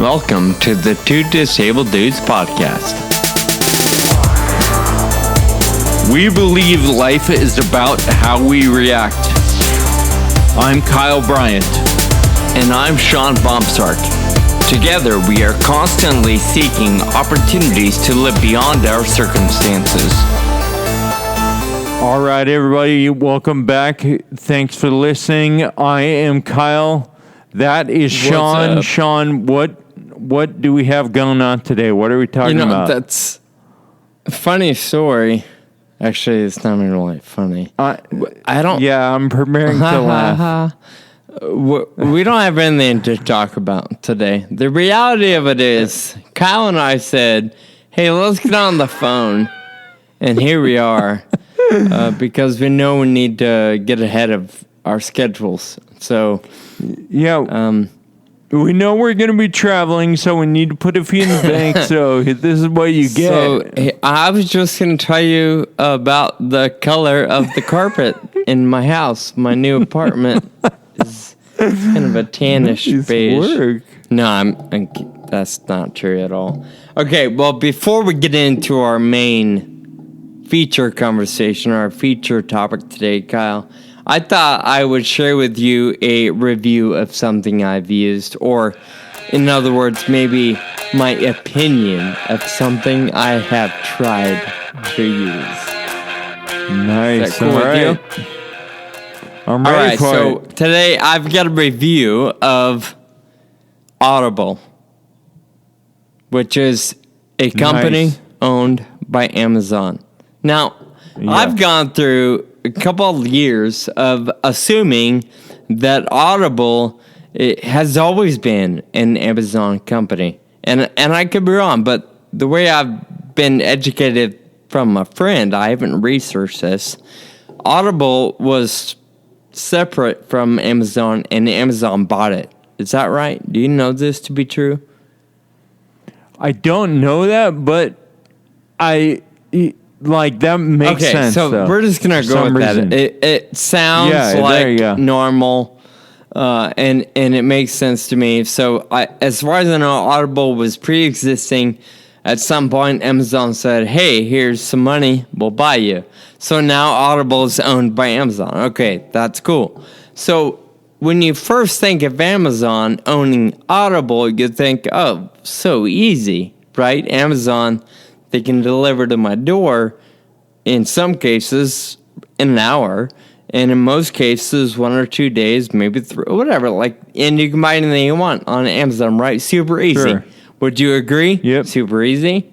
Welcome to the Two Disabled Dudes podcast. We believe life is about how we react. I'm Kyle Bryant. And I'm Sean Bombsark. Together, we are constantly seeking opportunities to live beyond our circumstances. All right, everybody, welcome back. Thanks for listening. I am Kyle. That is Sean. What's up? Sean, what do we have going on today? What are we talking about? That's a funny story. Actually, it's not even really funny. I don't... Yeah, I'm preparing to laugh. We don't have anything to talk about today. The reality of it is, Kyle and I said, hey, let's get on the phone. And here we are, because we know we need to get ahead of our schedules. So, yeah, we know we're going to be traveling, so we need to put a few in the bank. So this is what you get. So I was just going to tell you about the color of the carpet in my house. My new apartment is kind of a tannish beige. Work. No, that's not true at all. Okay, well, before we get into our main feature conversation, our feature topic today, Kyle, I thought I would share with you a review of something I've used, or in other words, maybe my opinion of something I have tried to use. Nice. Is that cool All with right. you? I'm All ready right, for so it. today I've got a review of Audible, which is a company Nice. owned by Amazon. Now, I've gone through a couple of years of assuming that Audible has always been an Amazon company. And I could be wrong, but the way I've been educated from a friend, I haven't researched this, Audible was separate from Amazon, and Amazon bought it. Is that right? Do you know this to be true? I don't know that, but that makes sense. So though, we're just gonna for go some with reason. that. It sounds there you go. like normal, and it makes sense to me. So as far as I know, Audible was pre-existing. At some point, Amazon said, "Hey, here's some money. We'll buy you." So now Audible is owned by Amazon. Okay, that's cool. So when you first think of Amazon owning Audible, you think, "Oh, so easy, right? Amazon, they can deliver to my door." In some cases, in an hour, and in most cases, 1 or 2 days, maybe 3, whatever. And you can buy anything you want on Amazon, right? Super easy. Sure. Would you agree? Yep. Super easy.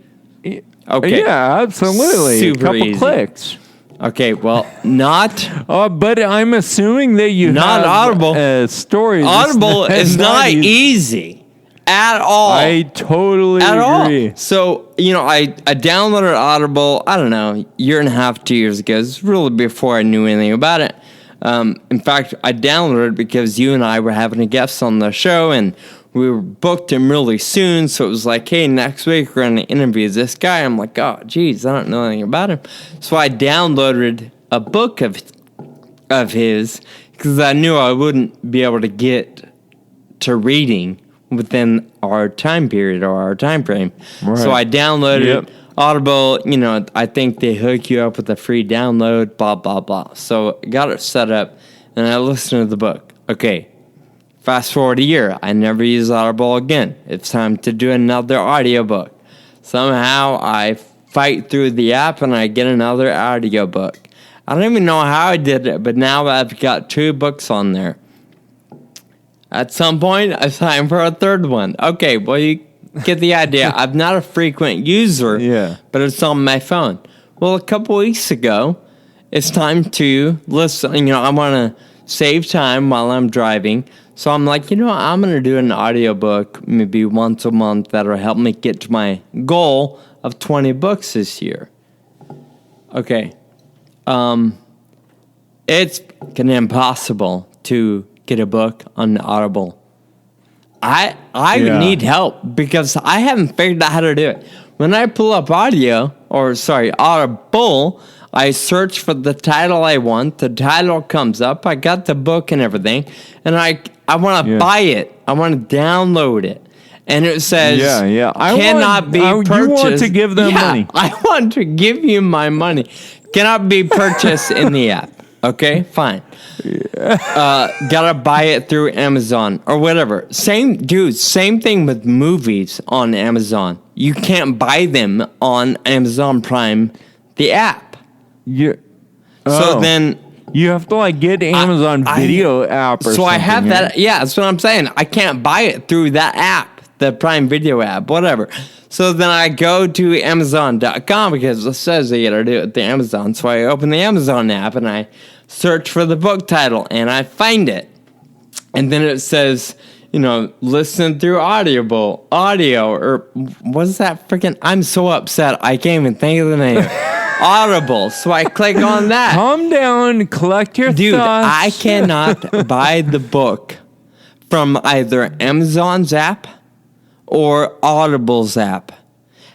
Okay. Yeah, absolutely. Super a couple easy. clicks. Okay. Well, not But I'm assuming that you Not have Audible. stories. Audible is not easy at all. I totally At agree. all. So, I downloaded Audible, I don't know, 1.5, 2 years ago. It's really before I knew anything about it. In fact, I downloaded it because you and I were having a guest on the show, and we were booked him really soon. So it was like, hey, next week we're going to interview this guy. I'm like, oh, geez, I don't know anything about him. So I downloaded a book of his because I knew I wouldn't be able to get to reading within our time period or our time frame. Right. So I downloaded Yep. Audible. I think they hook you up with a free download, blah, blah, blah. So I got it set up, and I listened to the book. Okay, fast forward a year. I never use Audible again. It's time to do another audiobook. Somehow I fight through the app, and I get another audiobook. I don't even know how I did it, but now I've got 2 books on there. At some point, it's time for a third one. Okay, well, you get the idea. I'm not a frequent user, but it's on my phone. Well, a couple weeks ago, it's time to listen. I want to save time while I'm driving. So I'm like, I'm going to do an audiobook maybe once a month that'll help me get to my goal of 20 books this year. Okay. It's kind of impossible to get a book on Audible. I need help because I haven't figured out how to do it. When I pull up Audible, I search for the title I want. The title comes up. I got the book and everything, and I want to buy it. I want to download it. and it says, Yeah. cannot be purchased. You want to give them money. I want to give you my money. Cannot be purchased in the app. Okay, fine. Gotta buy it through Amazon or whatever. Same thing with movies on Amazon. You can't buy them on Amazon Prime, the app. So then you have to like get Amazon Video app or something. So I have right? that. Yeah, that's what I'm saying. I can't buy it through that app, the Prime Video app, whatever. So then I go to Amazon.com because it says you gotta do it with Amazon. So I open the Amazon app and I search for the book title and I find it. And then it says, listen through audio, or what's that freaking? I'm so upset. I can't even think of the name. Audible. So I click on that. Calm down, collect your Dude, thoughts. I cannot buy the book from either Amazon's app or Audible's app.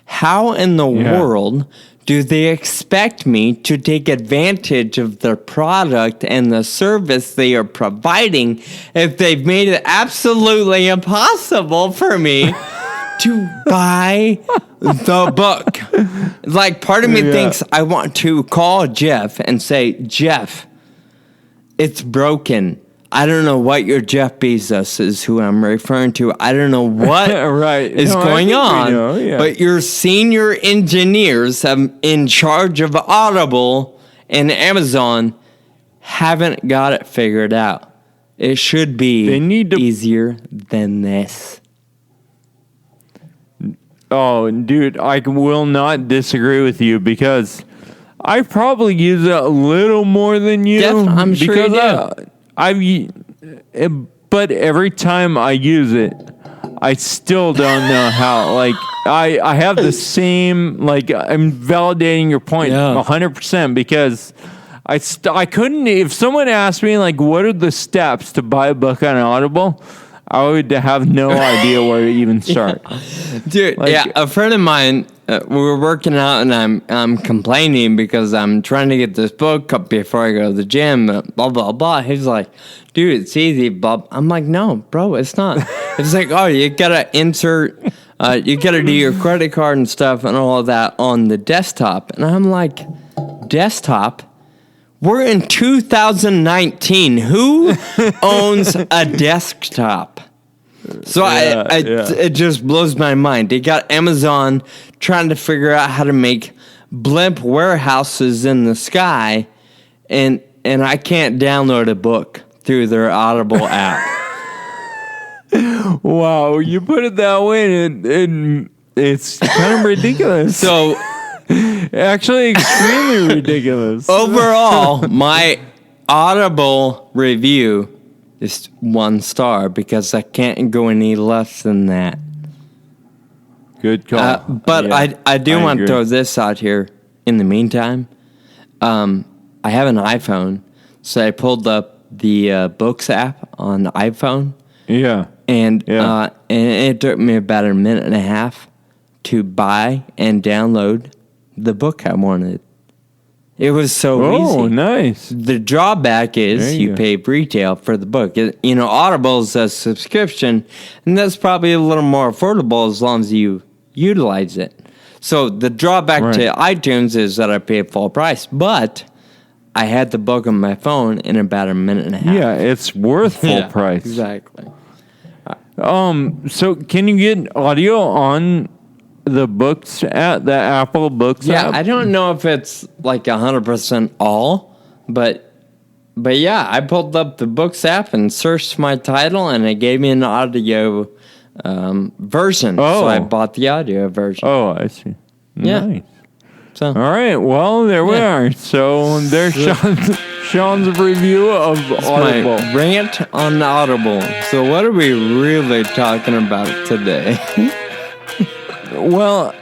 How in the world do they expect me to take advantage of the product and the service they are providing if they've made it absolutely impossible for me to buy the book? Like, part of me thinks I want to call Jeff and say, Jeff, it's broken. I don't know what your Jeff Bezos is who I'm referring to. I don't know what is going on. But your senior engineers in charge of Audible and Amazon haven't got it figured out. It should be easier than this. Oh, dude, I will not disagree with you because I probably use it a little more than you. I'm sure you do. But every time I use it, I still don't know how. Like, I have the same, like, I'm validating your point 100% because I couldn't, if someone asked me, like, what are the steps to buy a book on Audible, I would have no idea where to even start. Dude, a friend of mine, we were working out and I'm complaining because I'm trying to get this book up before I go to the gym, blah, blah, blah. He's like, dude, it's easy, Bob. I'm like, no, bro, it's not. It's like, oh, you gotta insert, you gotta do your credit card and stuff and all of that on the desktop. And I'm like, desktop? We're in 2019. Who owns a desktop? So it just blows my mind. They got Amazon trying to figure out how to make blimp warehouses in the sky, and I can't download a book through their Audible app. Wow, you put it that way, and it's kind of ridiculous. So, actually, extremely ridiculous. Overall, my Audible review is 1 star because I can't go any less than that. Good call. But I do want to throw this out here in the meantime. I have an iPhone, so I pulled up the Books app on the iPhone. Yeah. And it took me about a minute and a half to buy and download the book I wanted. It was so easy. Oh, nice. The drawback is you pay retail for the book. Audible is a subscription, and that's probably a little more affordable as long as you utilize it. So the drawback to iTunes is that I pay full price, but I had the book on my phone in about a minute and a half. Yeah, it's worth full price. Exactly. So can you get audio on the Books app, the Apple Books app? Yeah, I don't know if it's like 100% all, but yeah, I pulled up the Books app and searched my title, and it gave me an audio version. So I bought the audio version. Oh, I see. Yeah. Nice. So, all right, well, there we are. So there's Sean's review of Audible. My rant on Audible. So what are we really talking about today? Well,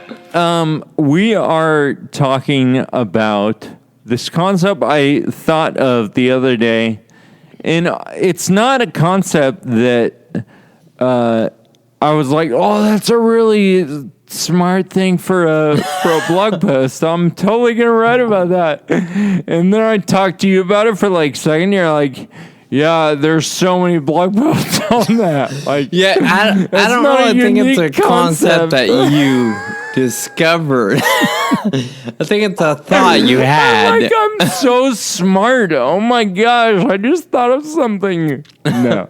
we are talking about this concept I thought of the other day, and it's not a concept that I was like, oh, that's a really smart thing for a blog post. I'm totally gonna write about that. And then I talked to you about it for like a second. You're like, Yeah, there's so many blog posts on that. Like, yeah, I don't know. I think it's a concept that you discovered. I think it's a thought you had. Like, I'm so smart. Oh my gosh, I just thought of something. No.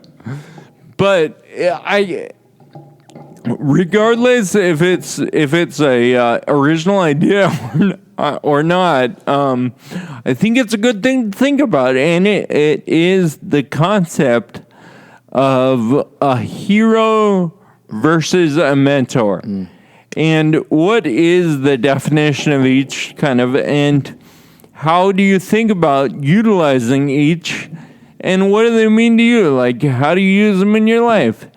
But regardless if it's a original idea or not, I think it's a good thing to think about, and it is the concept of a hero versus a mentor. And what is the definition of each kind of, and how do you think about utilizing each, and what do they mean to you? Like, how do you use them in your life?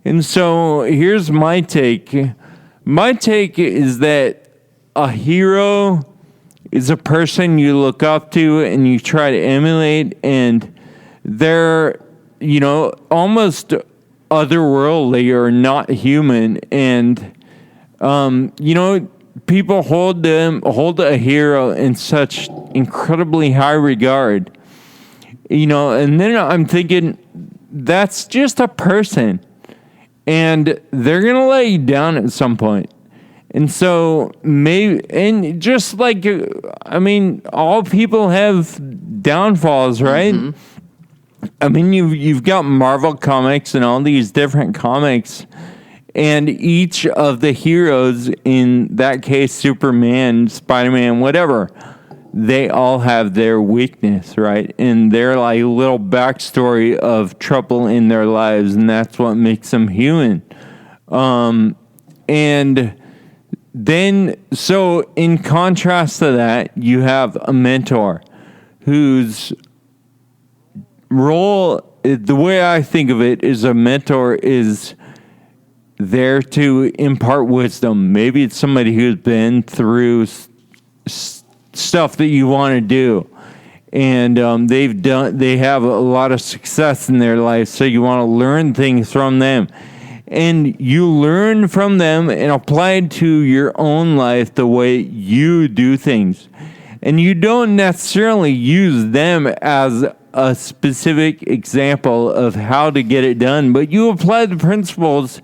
And so here's my take. My take is that a hero is a person you look up to and you try to emulate, and they're, almost otherworldly or not human, and people hold a hero in such incredibly high regard. And then I'm thinking, that's just a person, and they're gonna let you down at some point. And so maybe, and just like, all people have downfalls, right? Mm-hmm. I mean, you've got Marvel Comics and all these different comics, and each of the heroes, in that case, Superman, Spider-Man, whatever, they all have their weakness, right? And their like little backstory of trouble in their lives, and that's what makes them human. And then, so in contrast to that, you have a mentor whose role, the way I think of it, is a mentor is there to impart wisdom. Maybe it's somebody who's been through stuff that you want to do, and they have a lot of success in their life, so you want to learn things from them, and you learn from them and apply it to your own life the way you do things, and you don't necessarily use them as a specific example of how to get it done, but you apply the principles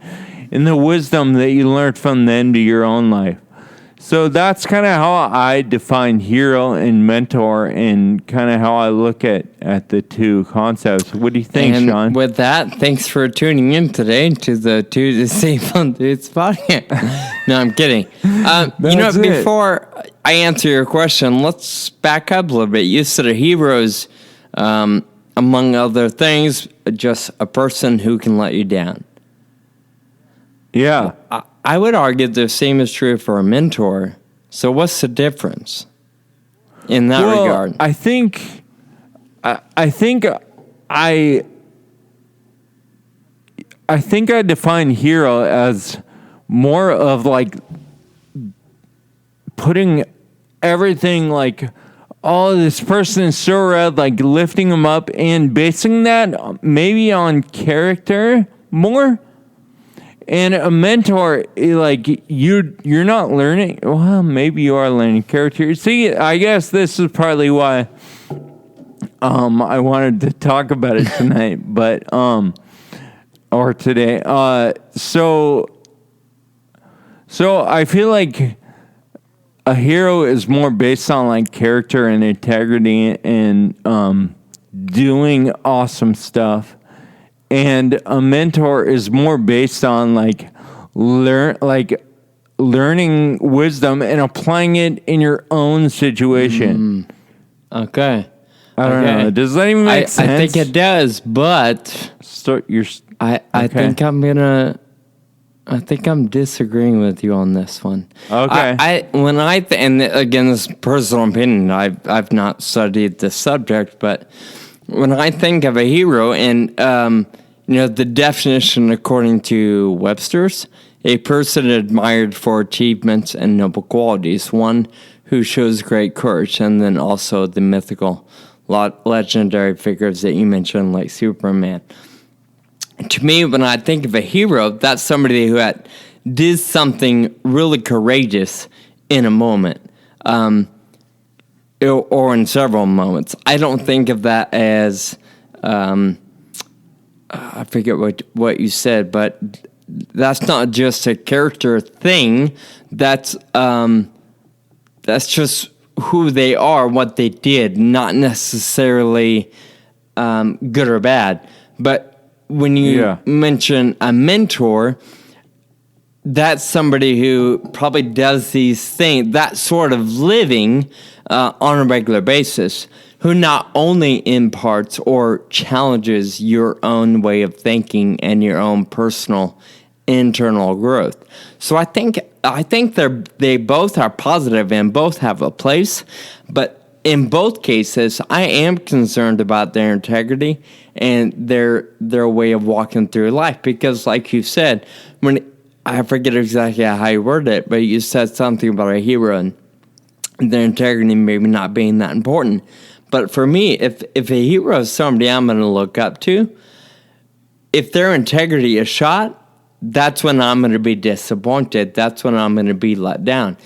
and the wisdom that you learned from them to your own life. So that's kind of how I define hero and mentor, and kind of how I look at the two concepts. What do you think, and Sean? With that, thanks for tuning in today to the Two Disabled Dudes podcast. No, I'm kidding. Before I answer your question, let's back up a little bit. You said a hero's, among other things, just a person who can let you down. Yeah. I would argue the same is true for a mentor. So what's the difference in that regard? I think I define hero as more of like putting everything, like, oh, this person is so rad, like lifting them up and basing that maybe on character more. And a mentor, like, you're not learning. Well, maybe you are learning character. See, I guess this is partly why I wanted to talk about it tonight, but or today. So I feel like a hero is more based on like character and integrity and doing awesome stuff. And a mentor is more based on like learning wisdom and applying it in your own situation. Okay. I don't know. Does that even make sense? I think it does, but I think I'm disagreeing with you on this one. Okay. And again, this is personal opinion. I've not studied this subject, but when I think of a hero, and the definition according to Webster's, a person admired for achievements and noble qualities, one who shows great courage, and then also the mythical, legendary figures that you mentioned, like Superman. To me, when I think of a hero, that's somebody who did something really courageous in a moment. Or in several moments. I don't think of that as I forget what you said, but that's not just a character thing. That's just who they are, what they did, not necessarily good or bad. But when you mention a mentor, that's somebody who probably does these things, that sort of living on a regular basis, who not only imparts or challenges your own way of thinking and your own personal internal growth. So I think they both are positive and both have a place, but in both cases, I am concerned about their integrity and their way of walking through life, because, like you said, when I forget exactly how you worded it, but you said something about a hero and their integrity maybe not being that important. But for me, if a hero is somebody I'm going to look up to, if their integrity is shot, that's when I'm going to be disappointed. That's when I'm going to be let down.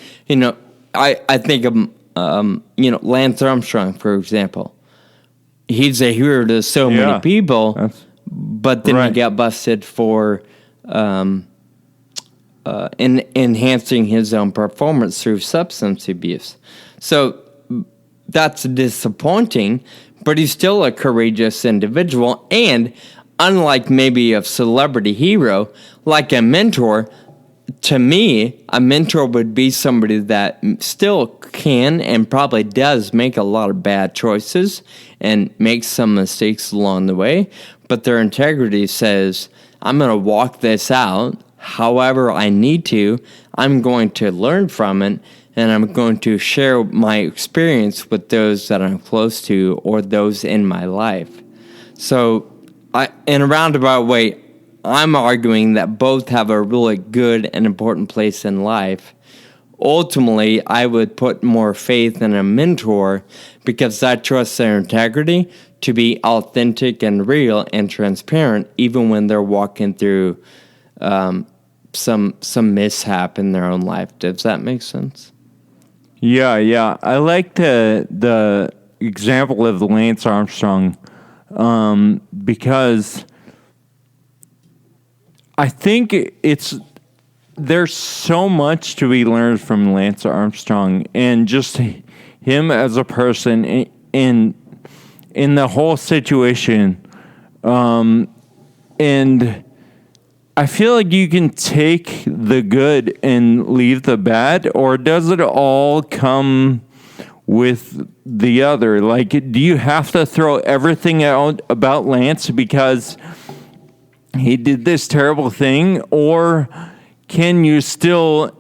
I think of Lance Armstrong, for example. He's a hero to so many people, but then he got busted for enhancing his own performance through substance abuse. So that's disappointing, but he's still a courageous individual. And unlike maybe a celebrity hero, like a mentor, to me, a mentor would be somebody that still can and probably does make a lot of bad choices and makes some mistakes along the way, but their integrity says, I'm going to walk this out however I need to. I'm going to learn from it, and I'm going to share my experience with those that I'm close to or those in my life. So, in a roundabout way, I'm arguing that both have a really good and important place in life. Ultimately, I would put more faith in a mentor because I trust their integrity to be authentic and real and transparent, even when they're walking through some mishap in their own life. Does that make sense? Yeah. I like the example of Lance Armstrong because I think there's so much to be learned from Lance Armstrong and just him as a person in the whole situation. And I feel like you can take the good and leave the bad, or does it all come with the other? Like, do you have to throw everything out about Lance because he did this terrible thing, or can you still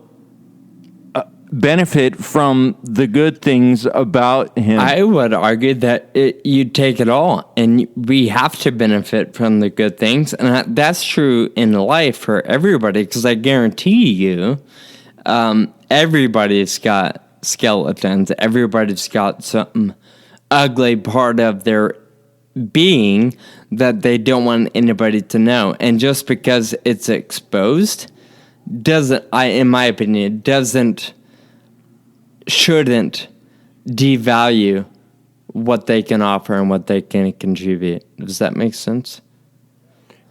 benefit from the good things about him? I would argue that you take it all, and we have to benefit from the good things, and that's true in life for everybody, because I guarantee you, everybody's got skeletons, everybody's got something ugly part of their being that they don't want anybody to know. And just because it's exposed in my opinion, shouldn't devalue what they can offer and what they can contribute. Does that make sense?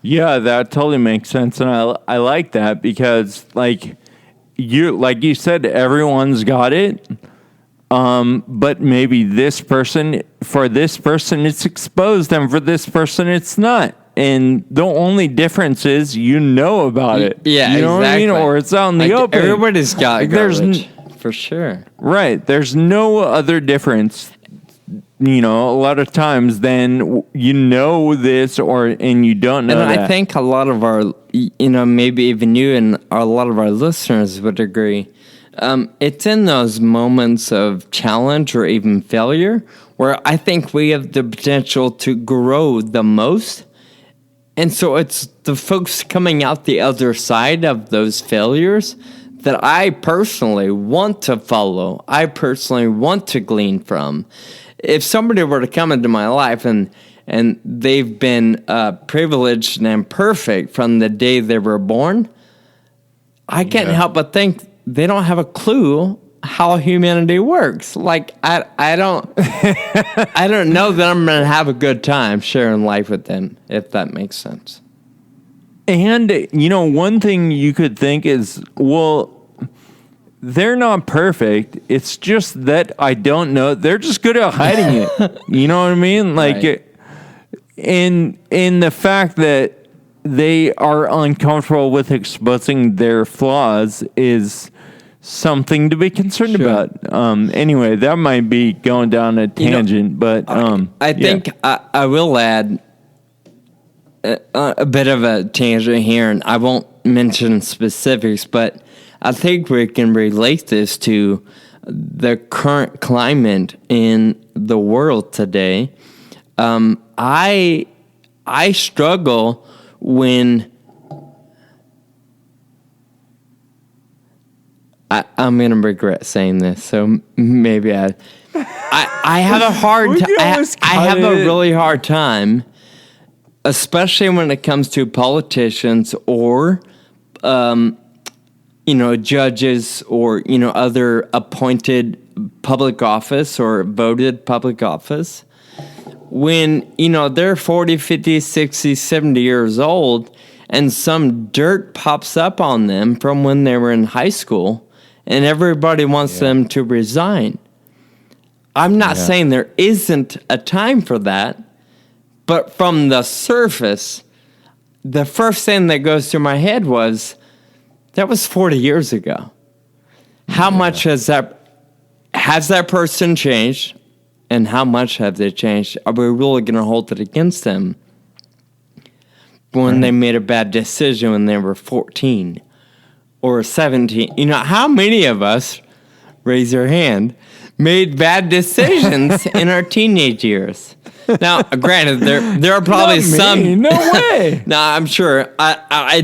Yeah, that totally makes sense. And I like that because like you said, everyone's got it. But maybe for this person it's exposed, and for this person it's not. And the only difference is about it. Yeah, you know what I mean? Or it's out in the open. Everybody's got garbage, for sure. Right. There's no other difference, a lot of times than this and you don't know that. And I think a lot of our, maybe even you and a lot of our listeners would agree. It's in those moments of challenge or even failure where I think we have the potential to grow the most. And so it's the folks coming out the other side of those failures that I personally want to follow. I personally want to glean from. If somebody were to come into my life and they've been privileged and perfect from the day they were born, I can't help but think they don't have a clue how humanity works. Like I don't I don't know that I'm gonna have a good time sharing life with them, if that makes sense. And one thing you could think is, well, they're not perfect. It's just that I don't know. They're just good at hiding it. You know what I mean? Like, Right. in the fact that they are uncomfortable with exposing their flaws is something to be concerned about. Anyway, that might be going down a tangent, but I think I will add a bit of a tangent here, and I won't mention specifics, but I think we can relate this to the current climate in the world today. I struggle when I'm gonna regret saying this, so maybe I have a hard I have a really hard time, especially when it comes to politicians or judges or other appointed public office or voted public office. When, they're 40, 50, 60, 70 years old and some dirt pops up on them from when they were in high school and everybody wants them to resign. I'm not saying there isn't a time for that, but from the surface, the first thing that goes through my head was, that was 40 years ago. How much has that person changed? And how much have they changed? Are we really going to hold it against them when they made a bad decision when they were 14 or 17? How many of us, raise your hand, made bad decisions in our teenage years? Now, granted, there are probably some. No way. No, I'm sure. I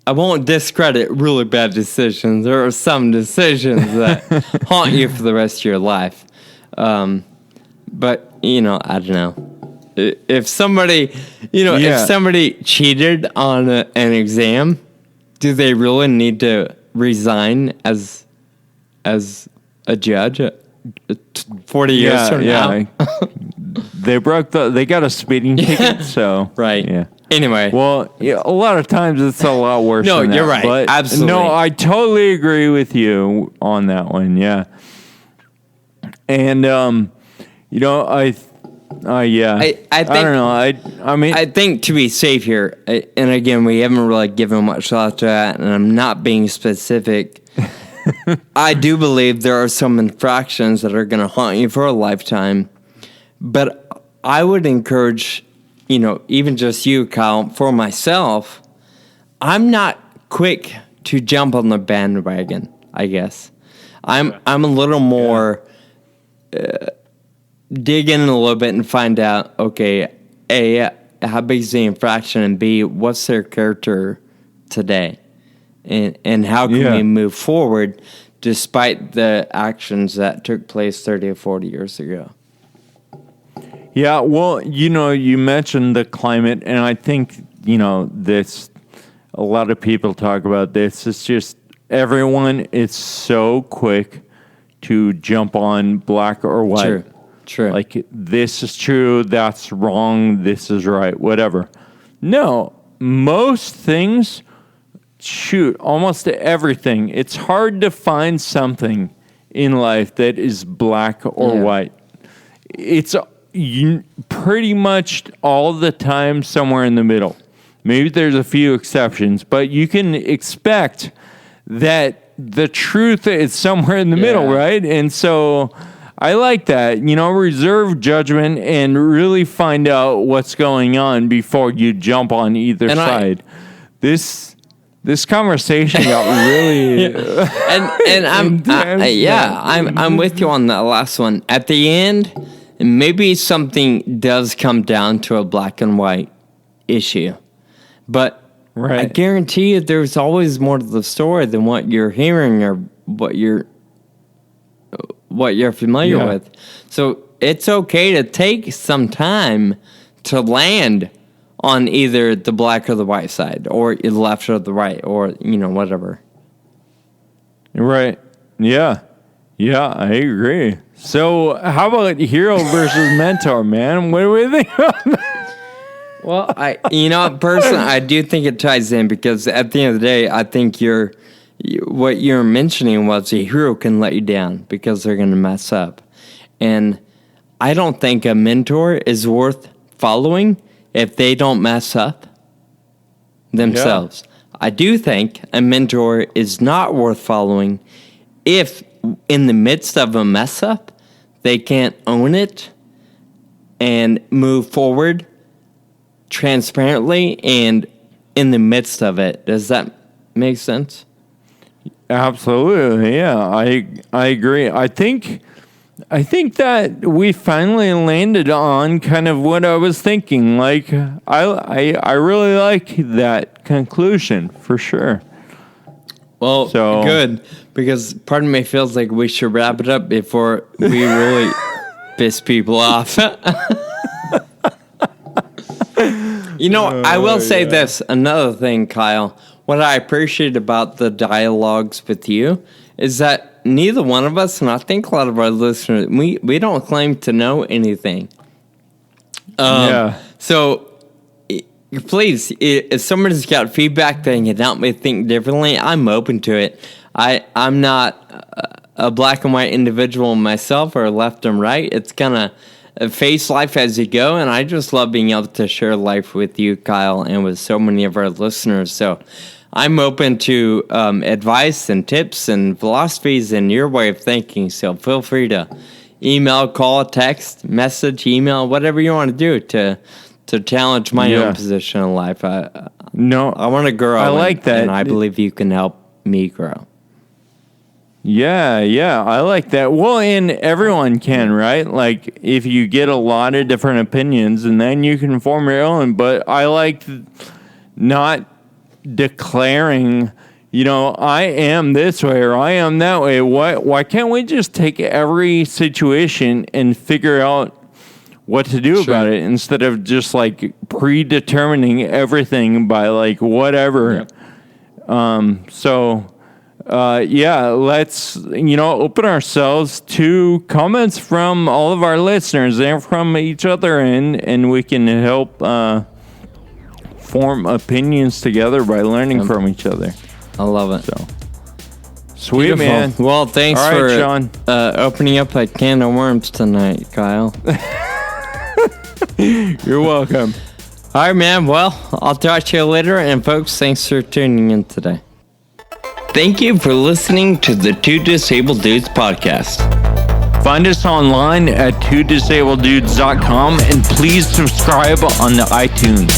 won't discredit really bad decisions. There are some decisions that haunt you for the rest of your life. But, I don't know. If somebody, if somebody cheated on an exam, do they really need to resign as a judge 40 years from now? They got a speeding ticket, so. Right. Yeah. Anyway. Well, a lot of times it's a lot worse No, than that. You're right. But absolutely. No, I totally agree with you on that one. Yeah. And, I don't know. I mean, I think to be safe here, and again, we haven't really given much thought to that, and I'm not being specific. I do believe there are some infractions that are going to haunt you for a lifetime, but I would encourage, even just you, Kyle, for myself, I'm not quick to jump on the bandwagon, I guess. I'm a little more dig in a little bit and find out, okay, A, how big is the infraction, and B, what's their character today? And how can we move forward despite the actions that took place 30 or 40 years ago? Yeah, well, you mentioned the climate, and I think, this, a lot of people talk about this. It's just everyone is so quick to jump on black or white. True. Like, this is true, that's wrong, this is right, whatever. No, most things, almost everything. It's hard to find something in life that is black or white. It's pretty much all the time somewhere in the middle. Maybe there's a few exceptions, but you can expect that the truth is somewhere in the middle, right? And so I like that. Reserve judgment and really find out what's going on before you jump on either side. This conversation got really and I'm with you on that last one. At the end, maybe something does come down to a black and white issue, but I guarantee you there's always more to the story than what you're hearing or what you're familiar with. So it's okay to take some time to land on either the black or the white side, or the left or the right, or whatever. Right. Yeah. Yeah, I agree. So how about hero versus mentor, man? What do we think about that? Well, personally, I do think it ties in because at the end of the day, I think what you're mentioning was a hero can let you down because they're going to mess up. And I don't think a mentor is worth following if they don't mess up themselves. Yeah. I do think a mentor is not worth following if in the midst of a mess up, they can't own it and move forward transparently and in the midst of it. Does that make sense? Absolutely, yeah. I agree. I think that we finally landed on kind of what I was thinking. Like, I really like that conclusion for sure. Well, good, because part of me feels like we should wrap it up before we really piss people off. I will say this. Another thing, Kyle, what I appreciate about the dialogues with you is that neither one of us, and I think a lot of our listeners, we don't claim to know anything. So please, if somebody's got feedback that can help me think differently, I'm open to it. I'm not a black and white individual myself or left and right. It's kind of face life as you go, and I just love being able to share life with you, Kyle, and with so many of our listeners. So I'm open to advice and tips and philosophies and your way of thinking. So feel free to email, call, text, message, email, whatever you want to do to challenge my own position in life. I want to grow. I like that. And I believe you can help me grow. Yeah, I like that. Well, and everyone can, right? Like, if you get a lot of different opinions, and then you can form your own. But I like not declaring, I am this way or I am that way. Why can't we just take every situation and figure out what to do about it instead of just like predetermining everything by like whatever? Let's open ourselves to comments from all of our listeners and from each other, and we can help form opinions together by learning from each other. I love it. So sweet. Beautiful. Man. Well, thanks for Sean. Opening up a can of worms tonight, Kyle. You're welcome. All right, man. Well, I'll talk to you later. And folks, thanks for tuning in today. Thank you for listening to the Two Disabled Dudes podcast. Find us online at twodisableddudes.com and please subscribe on the iTunes.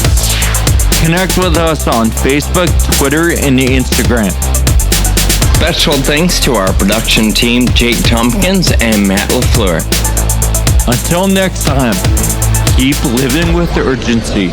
Connect with us on Facebook, Twitter, and Instagram. Special thanks to our production team, Jake Tompkins and Matt LaFleur. Until next time, keep living with urgency.